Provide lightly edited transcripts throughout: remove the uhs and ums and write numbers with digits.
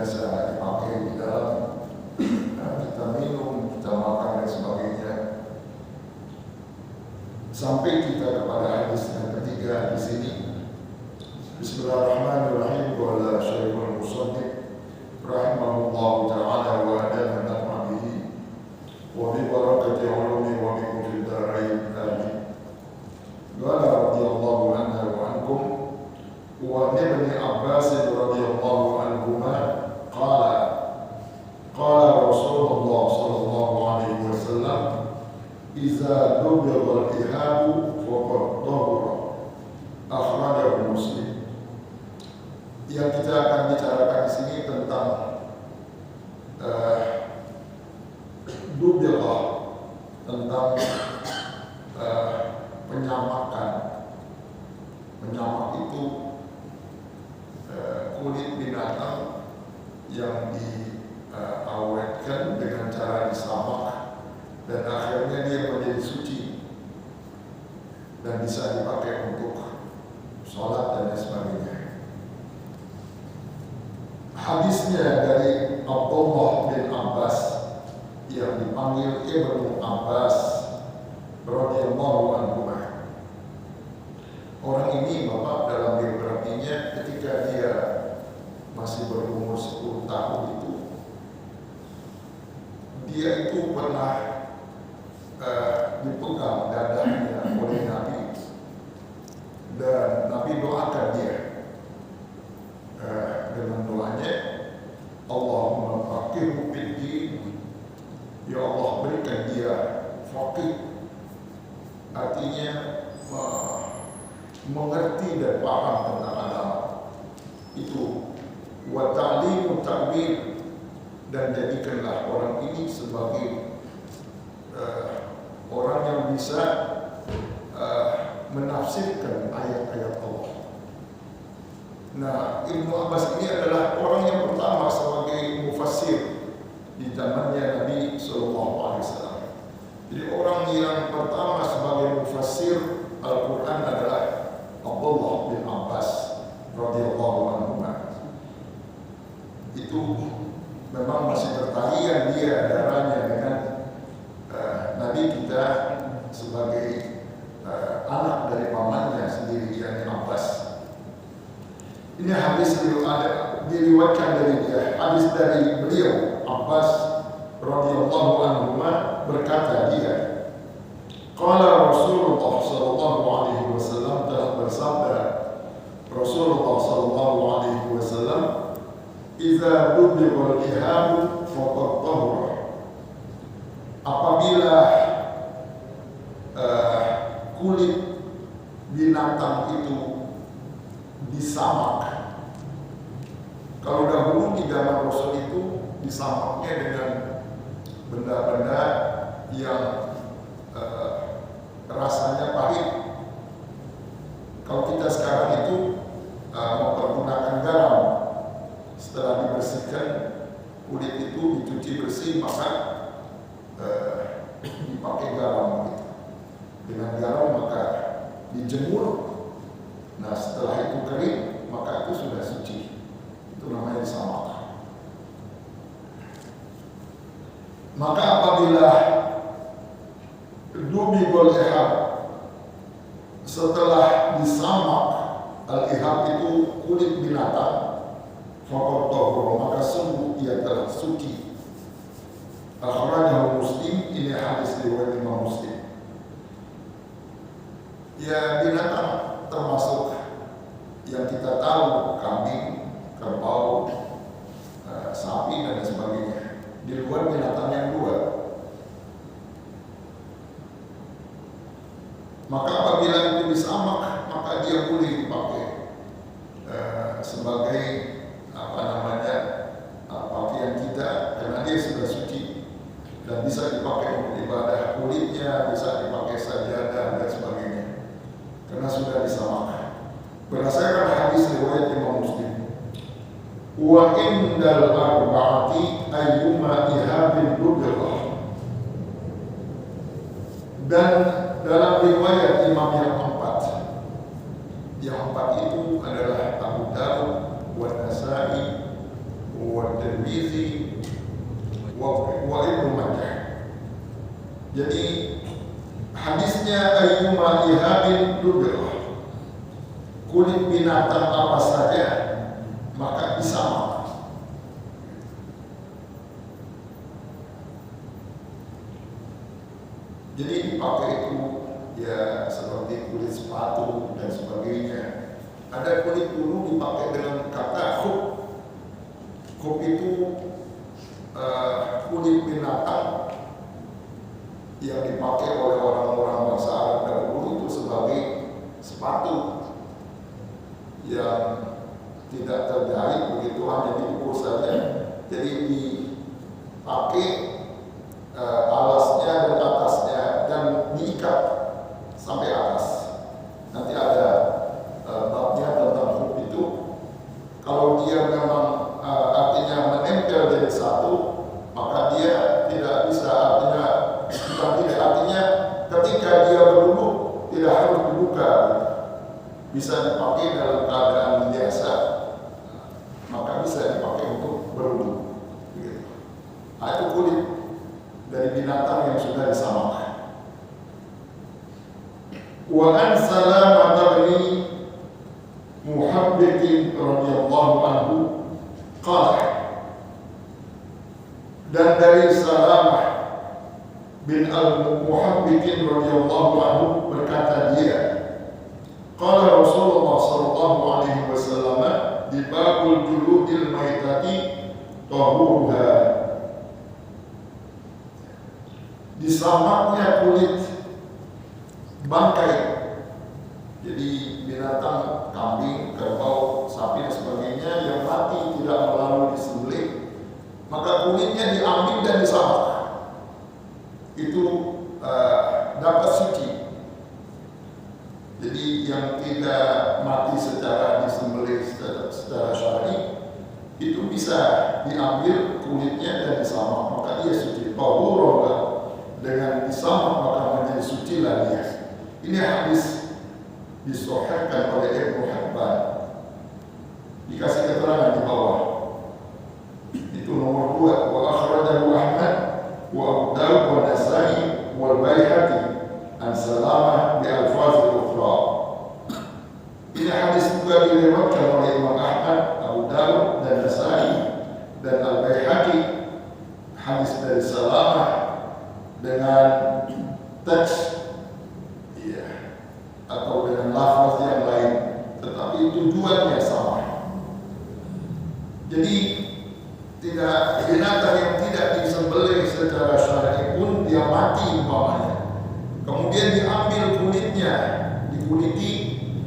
biasa dipakai di dalam kita minum, kita makan dan sebagainya. Sampai kita kepada hadis yang ketiga di sini. Bismillahirrahmanirrahim. Qala Syekhul Musaddiq rahimahullahu ta'ala wa adana naf'a bihi wa bi barakati ulumi wa bikum fid dharain amin. Qala radhiyallahu anhu wa ankum wa ibn Abbas radhiyallahu anhuma qala Rasulullah sallallahu alaihi wasallam iza dubira al-ihabu faqad tahura. Akhrajahu Muslim. Yang kita akan bicarakan di sini tentang dubira, tentang penyamakan. Penyamak itu kulit binatang yang diawetkan dengan cara disamak dan akhirnya dia menjadi suci dan bisa dipakai untuk sholat dan sebagainya. Hadisnya dari Abdullah bin Abbas yang dipanggil Ibnu Abbas radhiyallahu anhu. Orang ini Bapak dalam biografinya ketika dia masih berumur 10 tahun itu, dia itu pernah dipegang dadanya oleh Nabi dan Nabi doakan dia dengan doanya, Allahumma faqihhu fid din, ya Allah berikan dia faqih, artinya mengerti dan paham tentang agama itu, wa ta'limu ta'wil, dan jadikanlah orang ini sebagai orang yang bisa menafsirkan ayat-ayat Allah. Nah, Ibnu Abbas ini adalah orang yang pertama sebagai mufassir di zamannya Nabi Sallallahu Alaihi Wasallam. Jadi orang yang pertama sebagai mufassir Al-Quran adalah Abdullah bin Abbas radhiyallahu anhu. Itu memang masih bertalian dia darahnya dengan Nabi kita sebagai anak dari pamannya sendiri, yakni Abbas. Ini hadis diriwayatkan dari dia. Hadis dari beliau Abbas radhiyallahu anhu berkata dia, qala Rasulullah sallallahu alaihi wasallam, telah bersabda Rasulullah sallallahu alaihi wasallam, idza dubira al-ihabu faqad tahura. Apabila kulit binatang itu disamak. Kalau dahulu di zaman Rasul itu disamaknya dengan benda-benda yang rasanya pahit. Kalau kita sekarang itu mempergunakan garam, setelah dibersihkan kulit itu dicuci bersih, maka dipakai garam gitu. Dengan garam maka dijemur. Nah, setelah itu kering, maka itu sudah suci. Itu namanya disamak. Maka apabila dubigol ihab, setelah disamak, al-ihab itu kulit binatang, faqad tahura, maka sungguh ia telah suci. Akhrajahu Muslim. Ini hadis riwayat Imam Muslim. Ya, binatang termasuk yang kita tahu, kambing, kerbau, sapi dan sebagainya. Di luar binatang yang dua. Maka apabila itu disamak, maka dia boleh dipakai sebagai pakaian kita, karena dia sudah suci dan bisa dipakai untuk ibadah. Kulitnya bisa dipakai sajadah dan sebagainya, karena sudah disamak. Berdasarkan hadis riwayat Imam Muslim, wa indal arba'ati ayyuma ihabin dubirah, dan dalam riwayat Imam yang empat itu adalah Abu Dawud, wa Nasa'i, wa Jadi hadisnya ayyuma ihabin dudrah, kulit binatang apa saja maka disamak. Jadi dipakai itu ya seperti kulit sepatu dan sebagainya. Ada kulit dulu dipakai dengan kata khuf. Khuf itu kulit binatang yang dipakai oleh orang-orang bangsa Arab dahulu itu sebagai sepatu yang tidak terjahit begitu, hanya dipukul saja. Jadi dipakai alasnya dan atasnya dan diikat sampai atas. Nanti ada babnya tentang khuf itu. Kalau dia memang artinya menempel jadi satu, maka dia tidak bisa, artinya ketika dia berwudu tidak harus dibuka, bisa dipakai dalam keadaan biasa, maka bisa dipakai untuk berwudu. Itu kulit dari binatang yang sudah disamakan. Wa an Salamah bin Muhabbit radhiyallahu anhu qala, dan dari Salamah bin al-Muhabbit radhiyallahu anhu berkata dia, qala Rasulullah sallallahu alaihi wasallam di babul juludil maitati tahuruha, disamaknya kulit bangkai. Jadi binatang kambing, kerbau, sapi dan sebagainya yang mati tidak melalui disembelih, maka kulitnya diambil dan disamak. Itu dapat suci. Jadi yang tidak mati secara disembelih secara syar'i itu bisa diambil kulitnya dan disamak, maka dia suci. Tahurah, dengan disamak maka menjadi suci lah dia. Ini hadis disahihkan oleh Ibnu Hibban. Dikasih keterangan di bawah. Itu nomor 2. Wa akhrajahu Ahmad wa Abu Dawud wa Nasa'i wal Baihaqi an Salamah bi alfaz ukhra. Ini hadis juga diriwayatkan oleh Imam Ahmad, Abu Dawud dan Nasa'i dan Al-Baihaqi, hadis dari Salamah dengan teks atau dengan lafaz yang lain, tetapi tujuannya sama. Jadi tidak, binatang yang tidak disembelih secara syar'i pun dia mati umpamanya, kemudian diambil kulitnya, dikuliti,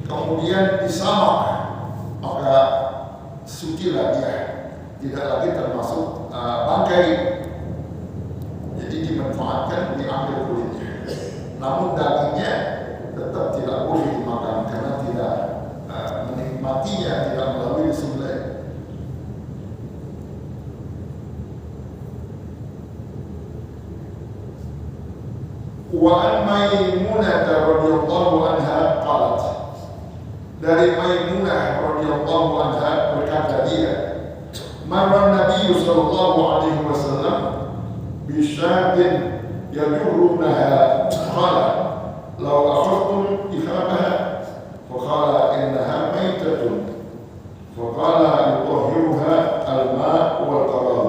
kemudian disamak, maka sucilah dia, tidak lagi termasuk bangkai. Jadi dimanfaatkan, diambil kulitnya, namun dagingnya tetap tidak boleh dimakan karena tidak menikmatinya, tidak melalui disembelih. Wa an Maimunah radhiyallahu anha qalat, dari Maimunah radhiyallahu anha berkata dia, marra Nabi sallallahu alaihi wasallam bi syatin yajurrunaha qala law akhadtum ihabaha faqala innaha maitatun faqala yutahhiruha al-ma' wal qarar.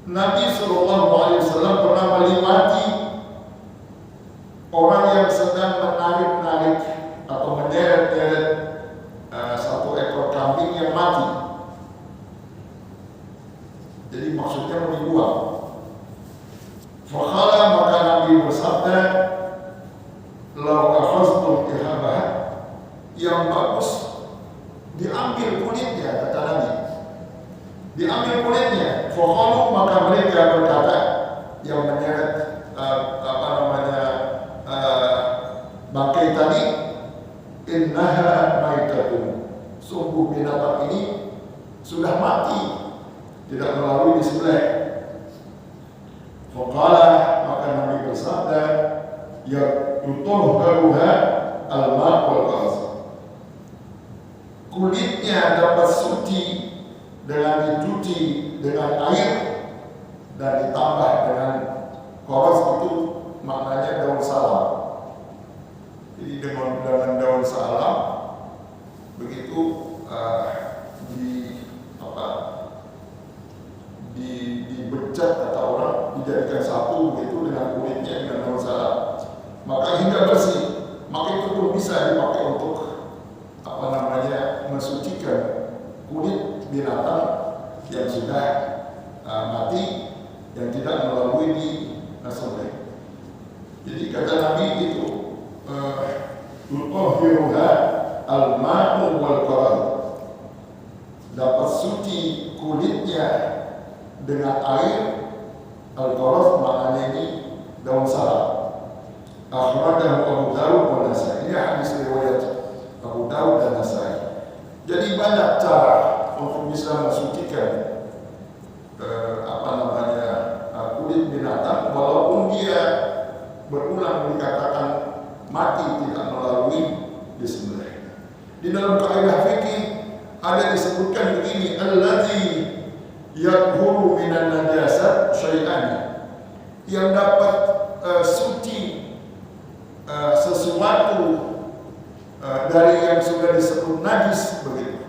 Nabi sallallahu alaihi wasallam pernah melewati orang yang sedang menarik-narik atau menyeret-nyeret satu ekor kambing yang mati. Jadi maksudnya mau dibuang. Faqala, maka Nabi bersabda, "Lau akhadtum ihabaha," yang bagus diambil kulitnya, kata Nabi. Diambil kulitnya. Faqalu, maka mereka berkata, yang menyeret bangkai tadi, innaha maitatun, sungguh binatang ini sudah mati, tidak melalui disembelih. Faqala, maka Nabi bersabda, ya tutahharuha al-ma' wal qaz, kulitnya dapat suci dengan dicuci dengan air dan ditambah dengan koros itu maknanya daun salam. Jadi dengan daun salam begitu dibecat kata orang, dijadikan satu begitu dengan kulitnya dengan daun salam, maka hingga bersih. Maka itu pun bisa dipakai untuk mensucikan kulit binatang yang sudah mati, yang tidak melalui di sungai. Jadi kata Nabi itu tutahhiruha al-ma'u wal qarad, dapat suci kulitnya dengan air. Al-qarad maknanya ini daun salam. Akhrajahu Abu Dawud wa Nasai. Ini hadis riwayat Abu Dawud dan Nasai. Jadi banyak cara untuk bisa mensucikan kulit binatang, walaupun dia berulang dikatakan mati tidak melalui disembelih. Di dalam kaidah fikih ada disebutkan begini, allazi yadhuru minan najasat syai'an, yang dapat suci sesuatu dari yang sudah disebut najis begitu.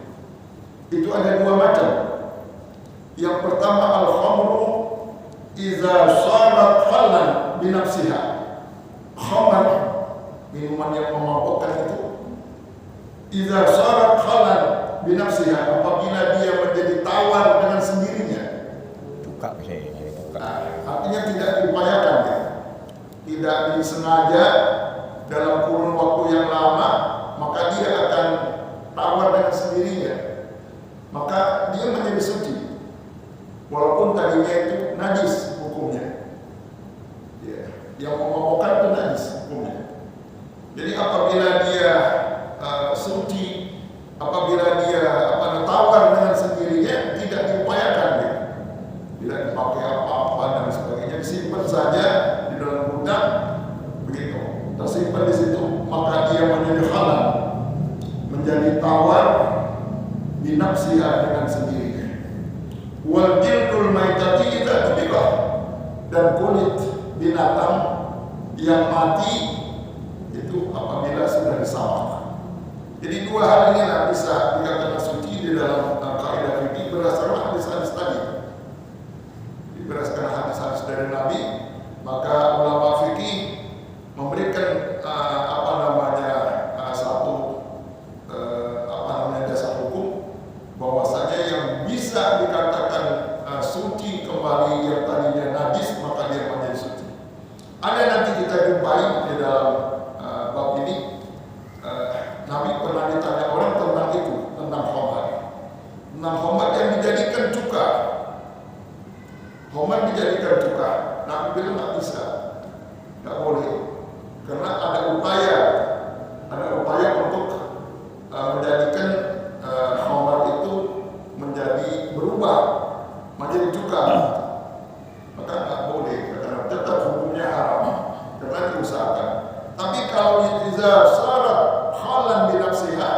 Itu ada dua macam. Yang pertama al-khamru idza sarat khallan bi nafsiha. Khamr, minuman yang memabukkan itu, idza sarat khallan bi nafsiha, apabila dia menjadi tawar dengan sendirinya. Artinya tidak diupayakan ya. Tidak disengaja dalam kurun waktu yang lama, maka dia akan tawar dengan sendirinya. Maka dia menjadi suci, walaupun tadinya itu najis hukumnya. Yang memabukkan itu najis hukumnya. Jadi apabila dia suci, apabila dia tawar dengan sendirinya, tidak diupayakan ya. Tidak dipakai apa-apa dan sebagainya, disimpan saja di dalam gudang begitu, tersimpan di situ, maka dia menjadi halal, menjadi tawar binafsiha dengan sendirinya. Wal jildul maitati idza tubiqa, dan kulit binatang yang mati itu apabila sudah disamak. Jadi dua hal ini bisa dikatakan suci di dalam kaidah fikih berdasarkan hadis-hadis tadi. Berdasarkan hadis-hadis dari Nabi, maka ulama fikih memberikan dasar hukum bahwasanya yang bisa dikatakan suci kembali yang tadinya najis, maka dia menjadi suci. Ada nanti kita jumpai di dalam bab ini. Nabi pernah ditanya orang tentang itu, tentang khamar. Tentang khamar yang dijadikan cuka. Khamar dijadikan cuka. Nabi bilang nggak bisa, nggak boleh, karena ada upaya untuk menjadikan khamar itu menjadi berubah menjadi cuka, maka nggak boleh, karena tetap hukumnya haram karena diusahakan. Tapi kalau iza syarat halan binafsiha,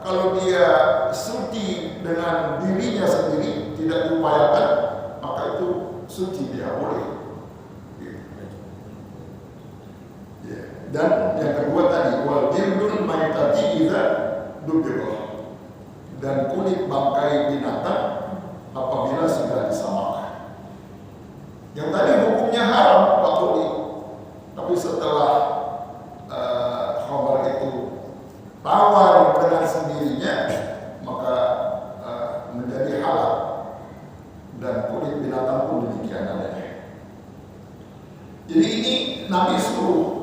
kalau dia suci dengan dirinya sendiri, tidak diupayakan, maka itu suci, dia boleh. Dan yang kedua tadi, wal jildul maitati idza dubiqa, dan kulit bangkai binatang apabila sudah disamak. Yang tadi hukumnya haram Pak Tuli, tapi setelah khamar itu tawar dengan sendirinya, maka menjadi halal, dan kulit binatang pun demikian adanya. Jadi ini Nabi suruh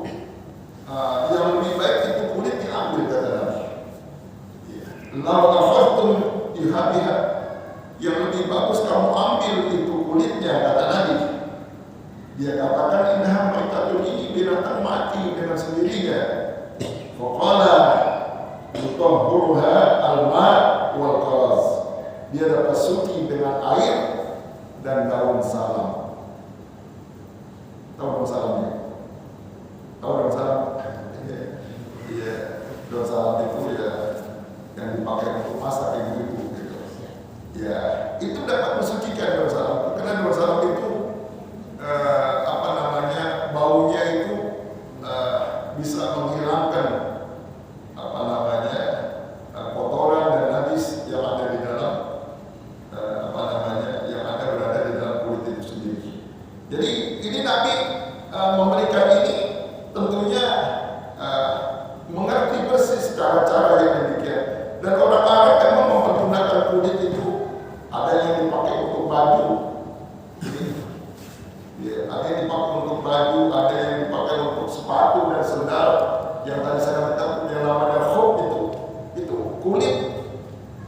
yang lebih baik itu kulit diambil, kata Nabi. Lau akhadtum biha, yang lebih bagus kamu ambil itu kulitnya, kata Nabi. Dia katakan innaha maitatun, ini binatang mati dengan sendirinya. Faqala tutahhuruha al-ma' wal qaraz, dia dapat suci dengan air dan daun salam. Tahu daun salamnya? Tahu daun salam? Iya, daun salam itu ya yang dipakai untuk masak ibu-ibu gitu. Ya, itu dapat mensucikan daun salam, karena daun salam itu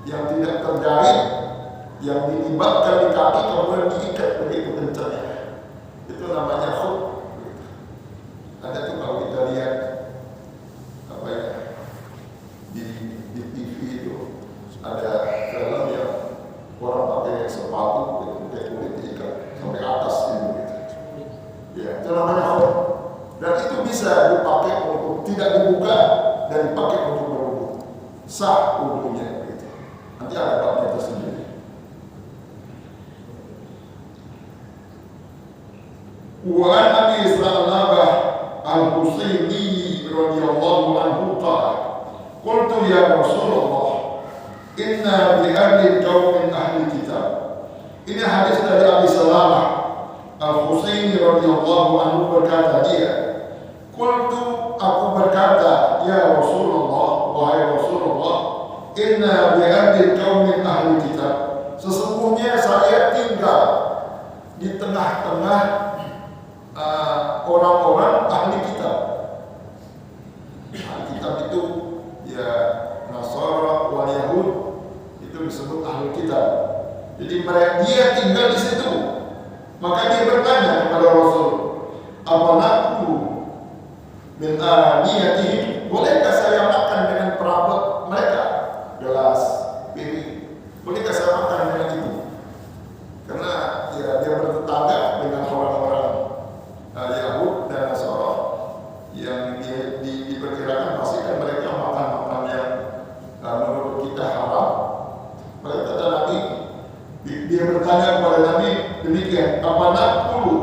yang tidak terjahit, yang dilibatkan di kaki kemudian diikat begitu kencangnya. Itu namanya khuf. Ada tuh kalau kita lihat apa ya di TV itu ada film yang orang pakai sepatu pakai kulit diikat sampai atas gitu. Ya, itu namanya khuf. Dan itu bisa dipakai untuk tidak dibuka dan dipakai untuk berwudu. Sah wudunya gitu. Nanti ada babnya tersendiri. Wa an Abi Sa'labah Al-Husaini radhiyallahu anhu qala qultu ya Rasulullah inna bi ahli qaumin ahli kitab. Ini hadis dari Abi Sa'labah Al-Husaini radhiyallahu anhu berkata dia, qultu aku berkata ya Rasulullah, wahai Rasulullah, inna bi ahli qaumin ahli kitab. Sesungguhnya saya tinggal di tengah-tengah orang-orang ahli kitab. Ahli kitab itu ya Nasara wal Yahud, itu disebut ahli kitab. Jadi dia tinggal di situ. Maka dia bertanya kepada Rasul, "Apanaku min aniyatihim? Bolehkah saya makan dengan perabot mereka? Gelas, piring. Bolehkah saya makan dengan itu?" Karena ya dia bertetangga dengan orang-orang Yahud dan Nasara yang diperkirakan pasti kan mereka makan yang menurut kita haram. Maka kata Nabi, dia bertanya kepada Nabi demikian, apa nakulu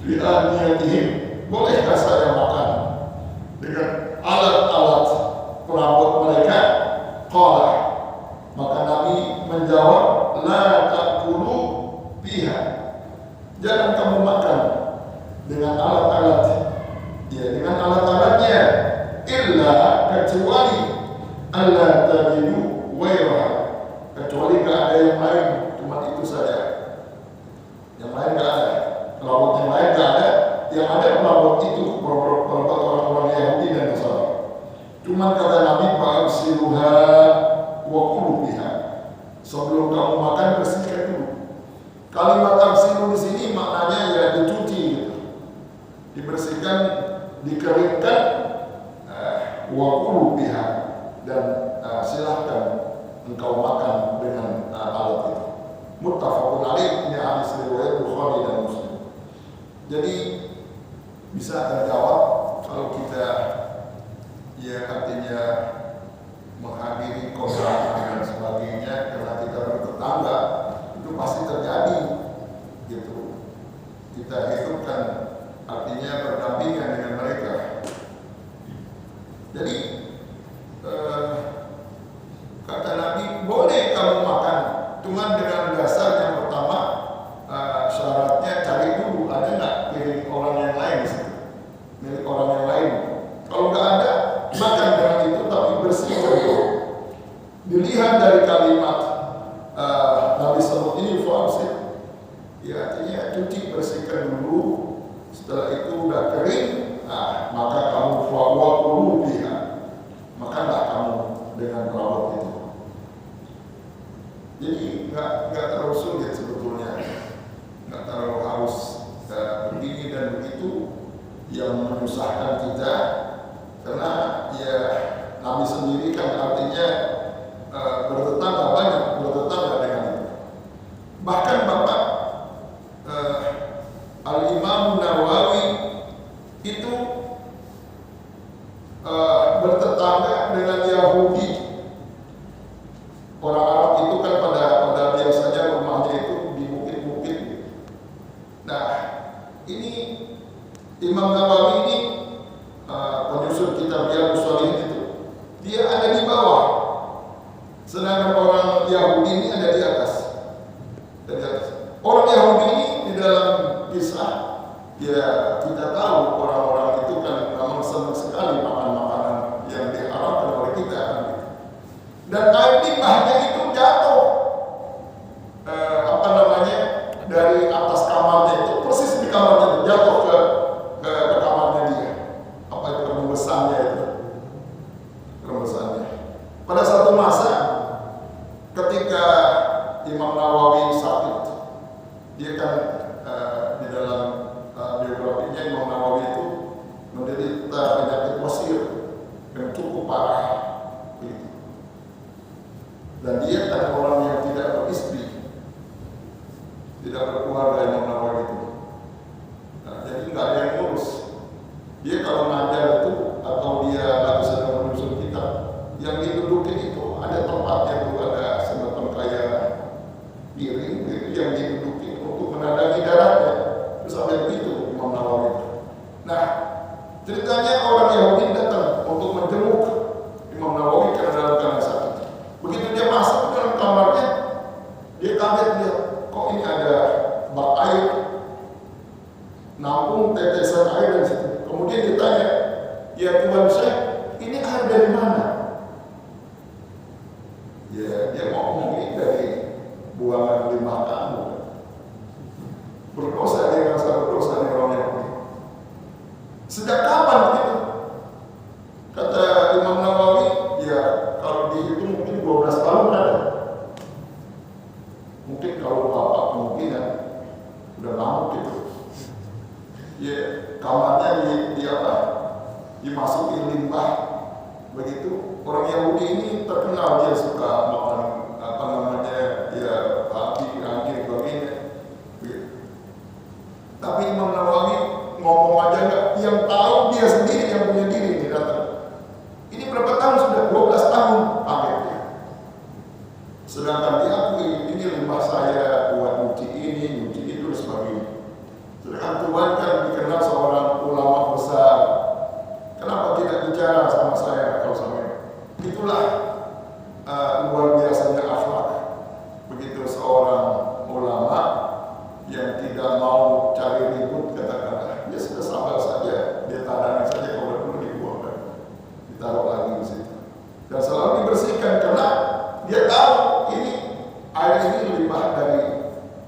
fi aniyatihim? Bolehkah saya makan dengan alat-alat perabot mereka? Qala, maka Nabi menjawab, la ta'kulu biha. Jangan kamu makan dengan alat-alat, ya dengan alat-alatnya, illa kecuali alla tajidu wairaha, kecuali gak ada yang lain, cuma itu saja. Yang lain gak ada, perabot yang lain gak ada, yang ada perabot itu perabot orang-orang Yahudi dan Nasara. Cuma kata Nabi, fa'absiruha wa kulu biha. Sebelum kamu makan bersihkan dulu. Kalimat absiru di sini maknanya ya dicuci gitu. Dibersihkan, dikeringkan, wa kulu biha, dan silahkan engkau makan dengan alat itu. Muttafaqun alaih, ini hadis riwayat Bukhari dan Muslim. Jadi bisa terjawab kalau kita ya artinya menghadiri konser dan sebagainya karena kita bertetangga, itu pasti terjadi gitu. Kita hidupkan artinya berdampingan dengan mereka. Jadi kata Nabi, boleh kamu makan, cuman dengan dasar yang pertama syaratnya cari dulu ada nggak milik orang yang lain di situ, milik orang yang lain. Kalau nggak ada, makan dengan itu tapi bersih dulu. Dilihat dari kalimat Nabi sebut ini fa'absir, ya artinya cuci bersihkan dulu. Setelah itu udah kering, maka kamu fa'wakulu biha, makanlah kamu dengan perabot itu. Jadi nggak terlalu sulit sebetulnya, nggak terlalu harus begini dan begitu yang menyusahkan kita, karena ya Nabi sendiri kan artinya bertetangga, banyak bertetangga dengan itu. Bahkan Bapak Al-Imam Nawawi itu bertetangga dengan Yahudi. Orang Arab itu kan pada biasanya rumahnya itu di bukit-bukit. Nah, ini Imam Nawawi ini penyusun kitab Riyadhus Shalihin itu, dia ada di bawah, sedangkan orang Yahudi ini ada di atas. Orang Yahudi ini di dalam kisah, ya kita tahu orang-orang itu kan memang senang sekali makan makanan yang diharamkan oleh kita kan. Dan air limbahnya itu jatuh dari atas kamarnya itu, persis di kamarnya itu, jatuh ke kamarnya dia. Apa itu rembesannya itu? Rembesannya. Pada satu masa ketika Imam Nawawi sakit, dia kan di dalam biografinya Imam Nawawi itu menderita penyakit wasir yang cukup parah, dan dia kan orang yang tidak beristri, tidak berkeluarga. Imam Nawawi itu, jadi nggak ada yang ngurus. Dia kalau ngajar itu atau dia lagi sedang menyusun kitab, yang didudukin itu ada tempatnya tuh, ada semacam kayak piring itu yang didudukin untuk menadangi darahnya. Terus sampai begitu Imam Nawawi. Nah, ceritanya orang Yahudi datang untuk menjenguk Imam Nawawi karena dalam keadaan sakit. Begitu dia masuk ke dalam kamarnya, dia kaget lihat kok ini ada bak air, nampung tetesan air di situ. Kemudian ditanya, ya Tuhan saya, ini air dari mana? Ya, dia ngomong ini dari buangan limbah kamu. Berdosa, dia merasa berdosa nih orang Yahudi. Sejak kapan begitu? Kata Imam Nawawi, ya kalau dihitung mungkin 12 tahun ada. Mungkin kalau bapak kemungkinan udah lama gitu. Ya, kamarnya di apa? Dimasukin limbah. Begitu. Orang Yahudi ini terkenal dia suka makan apa namanya, ya babi, anjing, sebagainya. Begitu. Tapi Imam Nawawi ngomong aja enggak, yang tahu dia sendiri, yang punya diri ini datang. Ini berapa tahun sudah? 12 tahun akhirnya. Sedangkan dia akui, ini limbah saya buat nyuci ini, nyuci itu, dan sebagainya. Sedangkan Tuhan kan dikenal seorang ulama besar. Kenapa tidak bicara sama saya kalau sama ini? Itulah luar biasanya akhlak. Begitu seorang ulama yang tidak mau cari ribut, katakanlah dia sudah sabar saja, dia tadani saja, kalau perlu dibuang, ditaruh lagi di situ, dan selalu dibersihkan karena dia tahu ini air ini limbah dari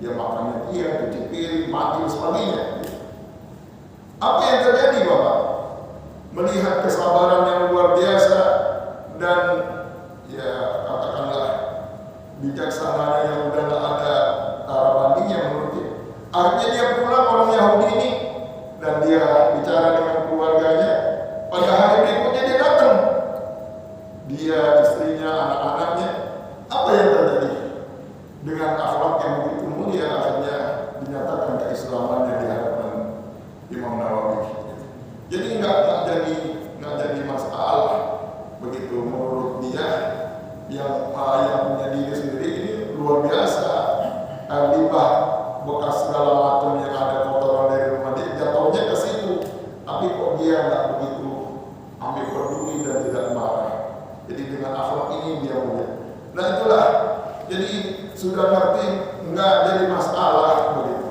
dia makannya, dia cuci piring, mati, dan sebagainya. Apa yang terjadi, Bapak? Melihat kesabaran yang luar biasa dan ya katakanlah bijaksananya yang udah nggak ada tara bandingnya menurut dia. Akhirnya dia pulang, orang Yahudi ini, dan dia bicara dengan keluarganya. Pada hari berikutnya dia datang, dia, istrinya, anak-anaknya. Apa yang terjadi? Dengan akhlak yang begitu mulia, akhirnya dinyatakan keislamannya di hadapan Imam Nawawi. Jadi nggak jadi masalah begitu menurut dia. Yang punya diri sendiri ini luar biasa. Limbah bekas segala macam yang ada kotoran dari rumah dia jatuhnya ke situ, tapi kok dia nggak begitu ambil peduli dan tidak marah. Jadi dengan akhlak ini dia mulia. Nah itulah, jadi sudah ngerti nggak jadi masalah begitu.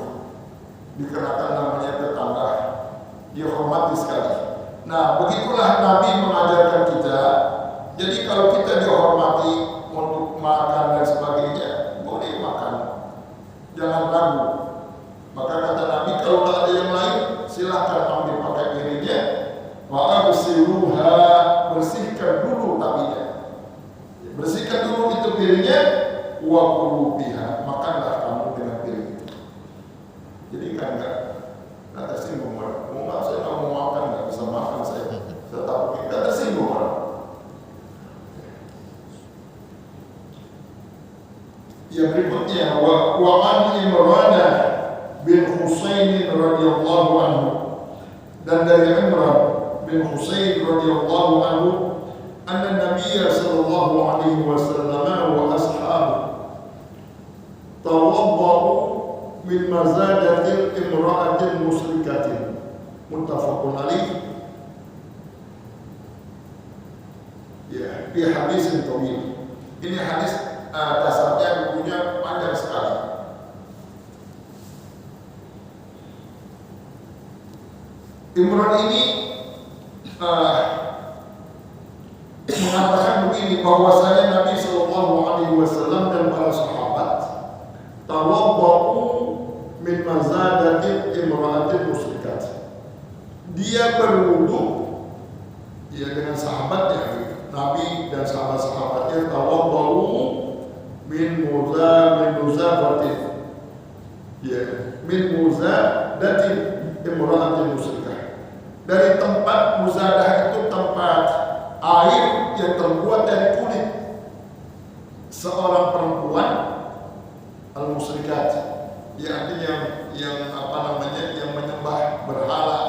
Dikenakan namanya tetangga, dia hormati sekali. Nah begitulah Nabi mengajarkan kita. Jadi kalau kita dihormati untuk makan dan sebagainya, boleh makan, jangan ragu. Maka kata Nabi, kalau tak ada yang lain, silahkan ambil pakai piringnya. Wa'absiruha, bersihkan dulu tapinya, bersihkan dulu itu piringnya. Wa kulu biha, makanlah kamu dengan piring itu. Jadi kan nggak tersinggung orang. Mau saya nggak mau makan, nggak bisa makan saya takut nggak tersinggung orang. Yang berikutnya, wa an Imran bin Husain radhiyallahu anhu, dan dari Imran bin Husain radhiyallahu anhu, anna Nabiy sallallahu alaihi wasallam wa ashabu tawaddau min mazadatil imra'atin musyrikatin, muttafaqun alaih. Ya, di hadis yang tawil. Ini hadis dasarnya bukunya panjang sekali. Imran ini mengatakan begini, bahwasanya Nabi Shallallahu Alaihi Wasallam dan para sahabat tawaddau min mazadatil imra'atin musyrikat. Dia berwudu, dia dengan sahabatnya, Nabi dan sahabat-sahabatnya tawaddau min min muzadatin, ya, min muzadatin imra'atin musyrikah. Dari tempat muzadah itu tempat air yang terbuat dari kulit seorang perempuan al-musyrikat, ya, artinya yang menyembah berhala,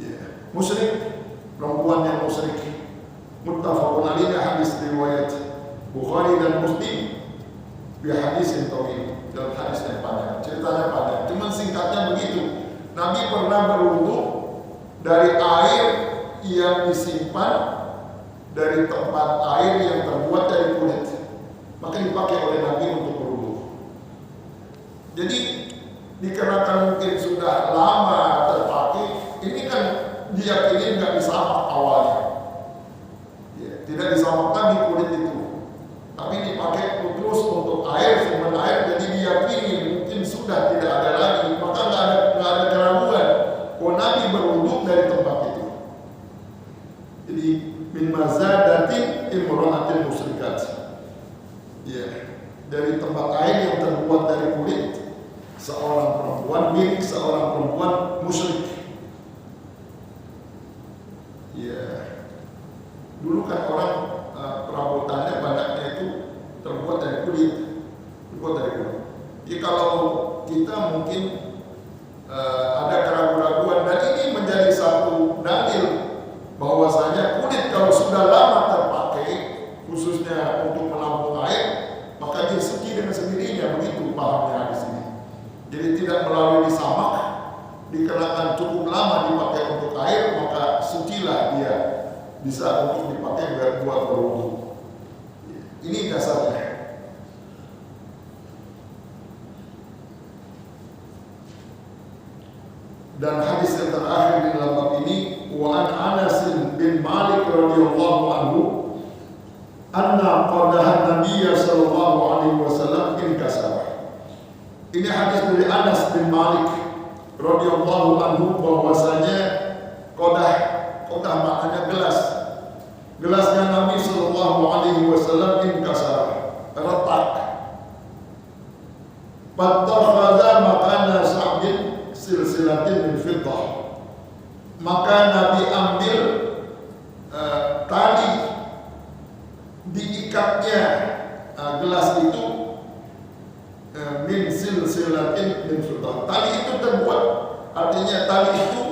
ya, musyrik, perempuan yang musyrik. Muttafaqun alaihi, hadis riwayat Bukhari dan Muslim. Bi hadisin tawil, dalam hadis yang panjang, ceritanya panjang, cuman singkatnya begitu. Nabi pernah berwudu dari air yang disimpan dari tempat air yang terbuat dari kulit, maka dipakai oleh Nabi untuk berwudu. Jadi dikarenakan mungkin sudah lama terpakai, ini kan diyakini nggak disamak awalnya, ya, tidak disamakkan di kulit itu, tapi dipakai terus untuk air, simpan air. Jadi diyakini mungkin sudah tidak ada lagi, maka nggak ada keraguan. Oh, Nabi berwudu dari tempat itu. Jadi min mazadatin imra'atin musyrikat, ya, dari tempat air yang terbuat dari kulit seorang perempuan, milik seorang perempuan musyrik. Ya, dulu kan orang perabotannya banyaknya itu terbuat dari kulit, Jadi kalau kita mungkin ada keraguan-keraguan, dan ini menjadi satu dalil bahwasanya kulit kalau sudah lama terpakai, khususnya untuk menampung air, maka dia suci dengan sendirinya. Begitu pahamnya di sini. Jadi tidak melalui disamak, dikarenakan cukup lama dipakai untuk air, maka sucilah dia, bisa untuk dipakai buat berwudu. Ini dasarnya. Dan hadis yang terakhir di dalam bab ini, wa an Anas bin Malik radhiyallahu anhu anna qadahan Nabiy sallallahu alaihi wasallam inkasara. Ini hadis dari Anas bin Malik radhiyallahu anhu bahwasanya qadah maknanya gelasnya Nabi sallallahu alaihi wasallam inkasara, retak. Fattakhadha makana sa'bin silsilatin min fiddah, maka Nabi ambil tali diikatnya gelas itu min silsilatin min fiddah. Tali itu terbuat, artinya tali itu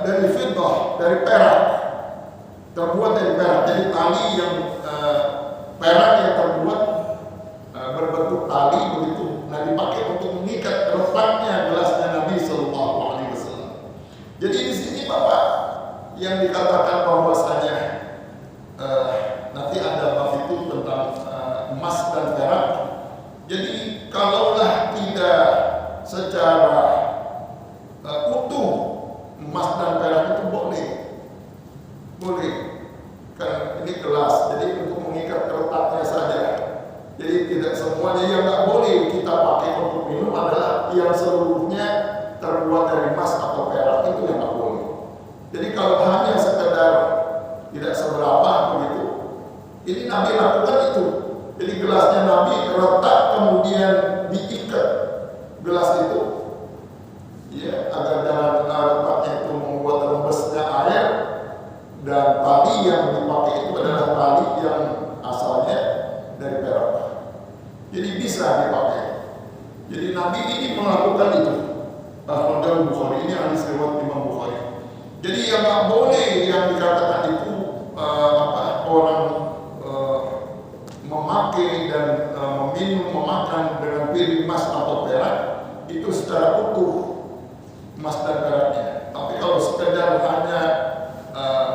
dari fiddah, dari perak, terbuat dari perak. Jadi tali yang perak yang terbuat berbentuk tali begitu. Nah, dipakai untuk mengikat retaknya gelasnya Nabi Sallallahu Alaihi Wasallam. Jadi di sini Bapak yang dikatakan bahwasanya nanti ada bab itu tentang emas dan perak. Jadi kalaulah tidak secara utuh emas dan perak itu boleh kan, ini gelas, jadi untuk mengikat retaknya saja. Jadi tidak semuanya. Yang nggak boleh kita pakai untuk minum adalah yang seluruhnya terbuat dari emas atau perak, itu yang nggak boleh. Jadi kalau hanya sekedar tidak seberapa begitu, ini Nabi lakukan itu. Jadi gelasnya Nabi retak, kemudian diikat gelas itu, ya, agar jangan retaknya itu membuat rembesnya air. Dan tali yang dipakai itu adalah tali yang asalnya dari perak. Jadi bisa dipakai. Jadi Nabi ini melakukan itu. Akhrajahu Bukhari, ini hadis riwayat Imam Bukhari. Jadi yang nggak boleh yang dikatakan itu orang memakai dan meminum, memakan dengan piring emas atau perak itu secara utuh emas dan peraknya. Tapi kalau sekedar hanya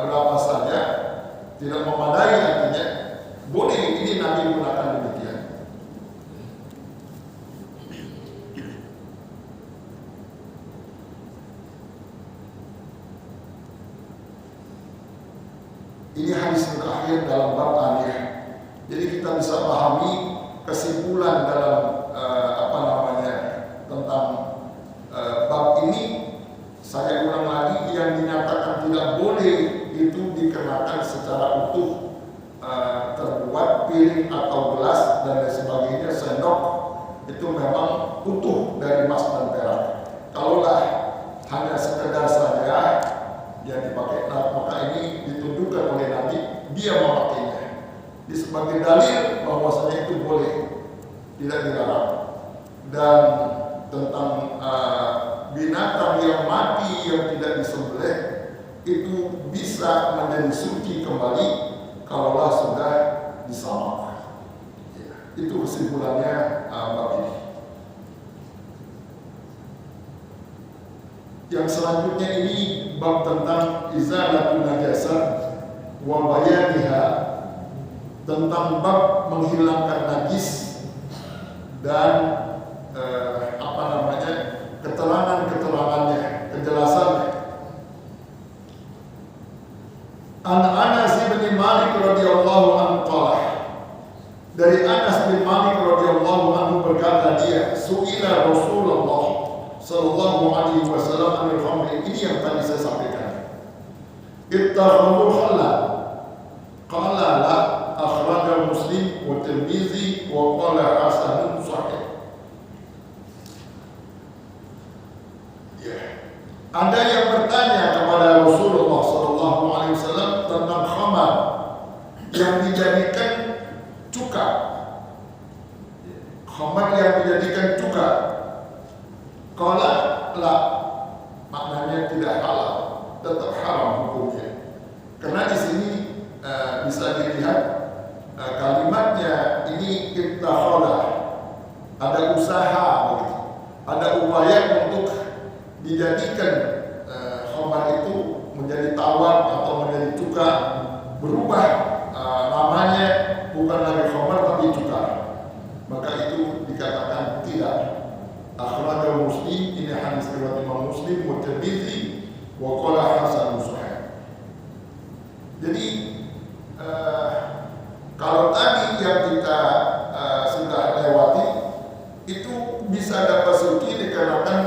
berapa saja, tidak memadai, artinya boleh. Ini Nabi gunakan demikian. Ini hadis yang terakhir dalam bab taniyah. Jadi kita bisa pahami kesimpulan dalam tentang bab ini. Saya ulang lagi, yang dinyatakan tidak boleh itu dikenakan secara utuh terbuat piring atau gelas dan dalil bahwasanya itu boleh, tidak dilarang. Dan tentang binatang yang mati yang tidak disembelih itu bisa menjadi suci kembali kalaulah sudah disamak. Itu kesimpulannya bab ini. Yang selanjutnya ini bab tentang izalatun najasah wa bayaniha, tentang bab menghilangkan najis dan keterangan-keterangannya, kejelasannya. An Anas bin Malik radhiyallahu anhu qala, dari Anas bin Malik radhiyallahu anhu berkata dia, su'ila Rasulullah sallallahu alaihi wasallam anil khamri, ini yang tadi saya sampaikan. Ittakhadhu halal, qala la, akhrajahu Muslim wa Tirmizi wa qala hasanun sahih. Ada yang bertanya kepada Rasulullah sallallahu alaihi wasallam tentang khamar yang dijadikan cuka. Khamar yang dijadikan cuka. Qala la, maknanya tidak halal, tetap haram hukumnya. Karena di sini bisa dilihat kalimatnya ini ittakhadha, ada usaha begitu, ada upaya untuk dijadikan khamar itu menjadi tawar atau menjadi cuka, berubah namanya bukan lagi khamar tapi cuka, maka itu dikatakan tidak. Akhrajahu Muslim, ini hadis riwayat Imam Muslim, wa Tirmizi wa qala hasanun sahih. Jadi kalau tadi yang kita sudah lewati itu bisa dapat suci dikarenakan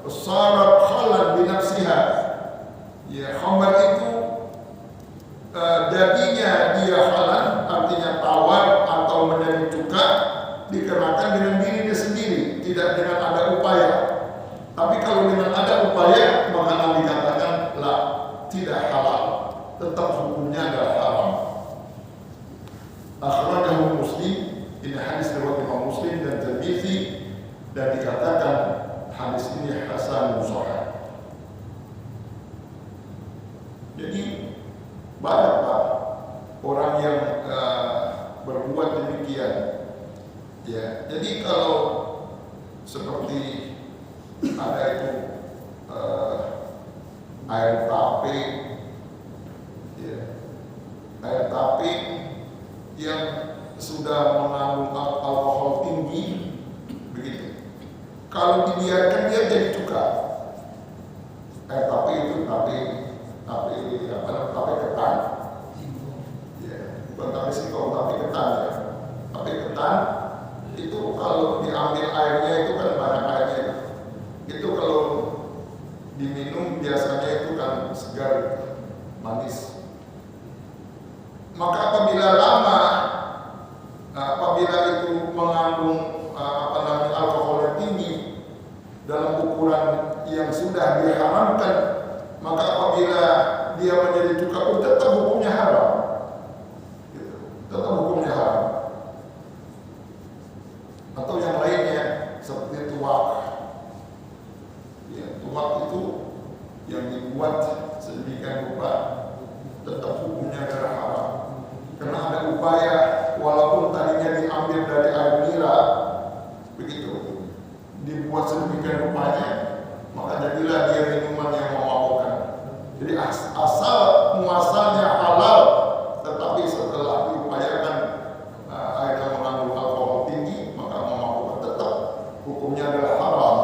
syarat halal binafsiha. Ya, khamar itu jadinya dia halal, artinya tawar atau menjadi cuka dikarenakan dengan dirinya sendiri, tidak dengan ada upaya. Tapi kalau dengan ada upaya, maka Nabi katakan lah, tidak halal, tetap hukumnya adalah haram. Akhrajahu Muslim, ini hadis riwayat Imam Muslim dan Tirmizi, dan dikatakan hadis ini hasan sahih. Jadi banyak Pak orang yang berbuat demikian. Ya, jadi kalau seperti ada itu air tape, ya, air tape yang sudah mengandung alkohol tinggi, begitu. Kalau dibiarkan dia jadi cuka. Air tape itu tape ketan. Ya, bukan tape singkong, tape ketan ya. Tape ketan itu kalau diambil airnya itu kan banyak airnya. Itu kalau diminum biasanya itu kan segar, manis. Maka apabila itu mengandung alkohol yang tinggi dalam ukuran yang sudah diharamkan, maka apabila dia menjadi cuka, tetap hukumnya haram. Gitu. Tetap hukumnya haram. Atau yang lainnya seperti tuak. Ya, tuak itu yang dibuat sedemikian rupa, tetap hukumnya adalah haram. Karena ada upaya, walaupun tadinya diambil dari air nira, begitu, dibuat sedemikian rupanya, maka jadilah dia minuman yang memabukkan. Jadi asal muasalnya halal, tetapi setelah diupayakan air yang mengandung alkohol tinggi, maka memabukkan, tetap hukumnya adalah haram,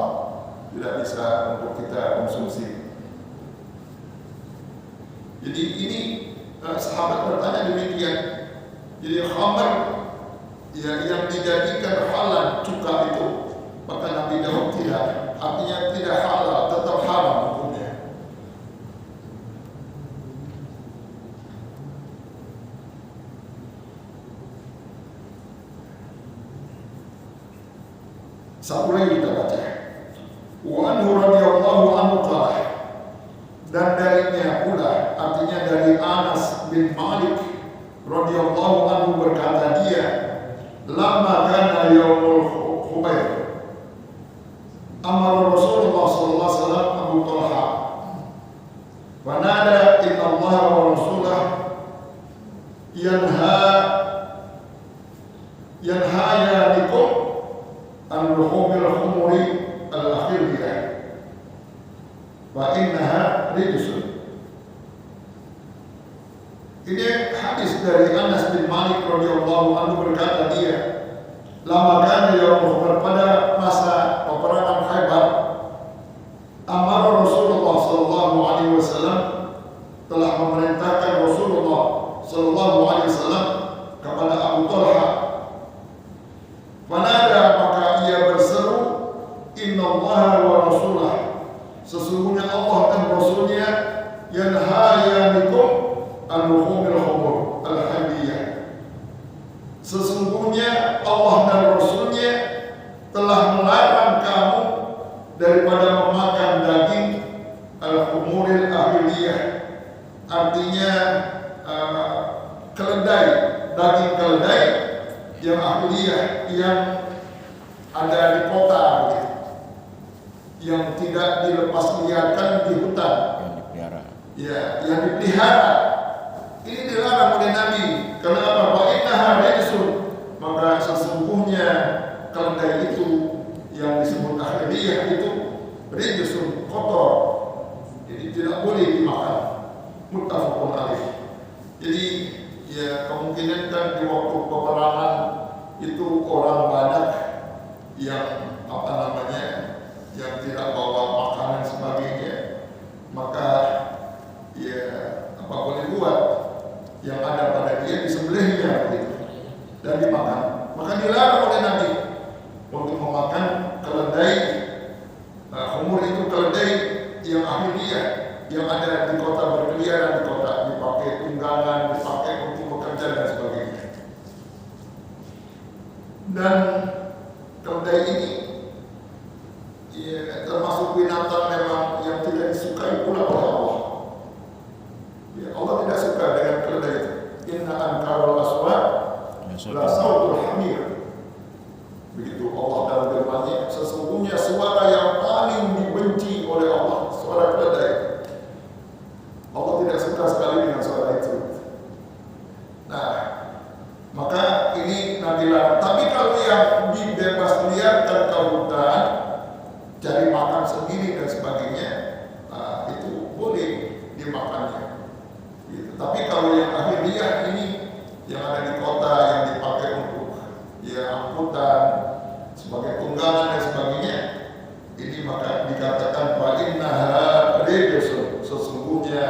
tidak bisa untuk kita konsumsi. Jadi ini sahabat bertanya demikian. Jadi khamar ya, yang dijadikan halal cuka itu, maka Nabi jawab tidak. Artinya tidak halal, tetap haram hukumnya. Satu lagi kita baca. Wa anhu radhiyallahu anhu qala, dan darinya pula, artinya dari Anas bin Malik radhiyallahu anhu berkata dia, Lama kana yaumul Khubayr, amara Rasulullah sallallahu alaihi wasallam Abu Talha, wa nada inna Allah wa rasulahu yanhayanikum an luhumil khumuri al-akhiriyah wa innaha rijsun. Ini hadis dari Anas bin Malik radhiyallahu anhu, berkata dia, lama kana yaumul Khubayr, pada masa peperangan Khaybar, amara Rasulullah sallallahu alaihi wasallam, telah memerintahkan Rasulullah sallallahu alaihi wasallam kepada Abu Talha, fanada, maka ia berseru, innallaha wa rasulah, sesungguhnya Allah dan Rasulnya, yanhayanikum al-luhumil khumur al-hadiyah, sesungguhnya Allah dan Rasulnya telah melarang kamu daripada memakan daging al-khumuril ahiliyah, artinya keledai, daging keledai yang ahiliyah, yang ada di kota, yang tidak dilepas liarkan di hutan, yang dipelihara. Ya, yang dipelihara. Ini dilarang oleh Nabi. Kenapa? Wa innaha rijsun, maka sesungguhnya keledai itu yang disebut ahiliyah itu rijsun, kotor. Jadi tidak boleh dimakan. Muttafaqun alaih. Jadi ya kemungkinan kan di waktu peperangan itu orang banyak yang yang tidak bawa makanan sebagainya, maka ya apa boleh buat, yang ada pada dia disembelihnya begitu dan dimakan. Maka dilarang oleh Nabi untuk memakan keledai. Khumur itu keledai yang ahiliyah, yang ada di kota, berkeliaran di kota, dipakai tunggangan, dipakai untuk bekerja dan sebagainya. Dan keledai ini ya termasuk binatang memang yang tidak disukai pula oleh Allah. Ya, Allah tidak suka dengan keledai itu. Inna ankarul aswat la sautul hamir. Begitu Allah dalam firman-Nya, sesungguhnya suara yang paling dibenci oleh Allah, suara keledai. Allah tidak suka sekali dengan suara itu. Nah, maka ini Nabi larang. Tapi kalau yang dibebas liarkan ke hutan, cari makan sendiri dan sebagainya, itu boleh dimakannya. Gitu. Tapi kalau yang ahiliyah ini, yang ada di kota, yang dipakai untuk ya angkutan, sebagai tunggangan dan sebagainya, ini maka dikatakan wa innaha rijsun, sesungguhnya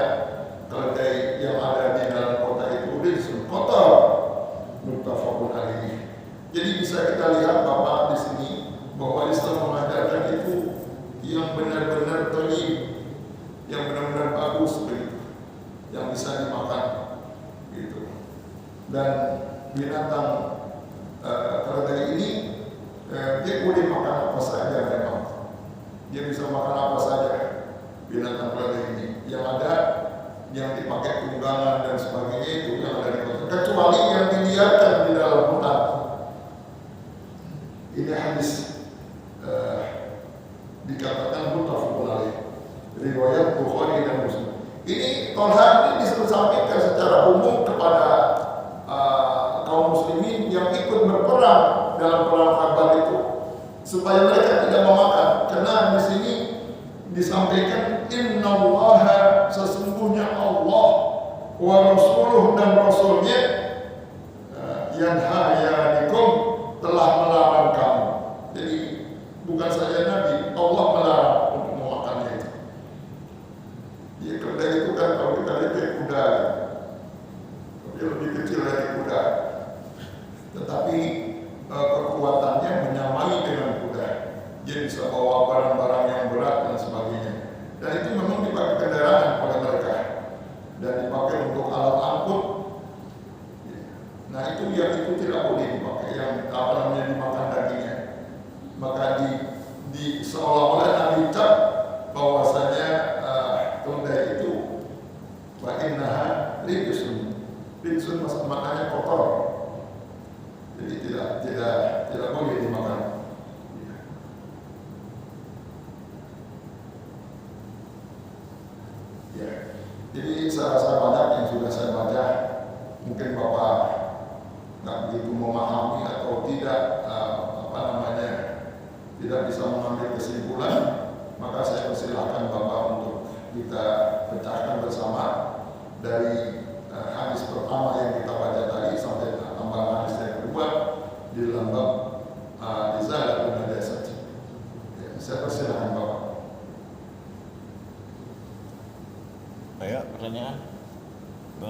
keledai yang ada di dalam kota itu rijsun, kotor. Muttafaqun alaih. Jadi bisa kita lihat Bapak di sini bahwa Islam mengajarkan itu yang benar-benar thayyib, yang benar-benar bagus begitu, yang bisa dimakan gitu. Dan binatang keledai ini dia boleh makan apa saja memang. Dia bisa makan apa saja binatang keledai ini. Yang ada yang dipakai tunggangan dan sebagainya itu yang ada di kota, kecuali yang diliarkan di dalam hutan. Ini hadis dikatakan muttafaqun alaih, riwayat Bukhari dan Muslim. Ini Talha ini disampaikan secara umum kepada kaum muslimin yang ikut berperang dalam perang Khaybar itu, supaya mereka tidak memakan. Karena di sini disampaikan innallaha, sesungguhnya Allah, wa rasuluh, dan rasulnya, yanhayanikum, telah melarang kamu. Jadi bukan saja Nabi, Allah melarang untuk memakannya itu. Ya, keledai itu kan kalau kita lihat kayak kuda, dia lebih kecil dari kuda, tetapi kekuatannya menyamai dengan kuda. Dia bisa bawa barang-barang yang berat dan sebagainya. Dan itu memang dipakai kendaraan oleh mereka dan dipakai untuk alat angkut. Nah itu yang itu tidak tidak tidak bisa mengambil kesimpulan, maka saya persilahkan Bapak untuk kita pecahkan bersama dari hadis pertama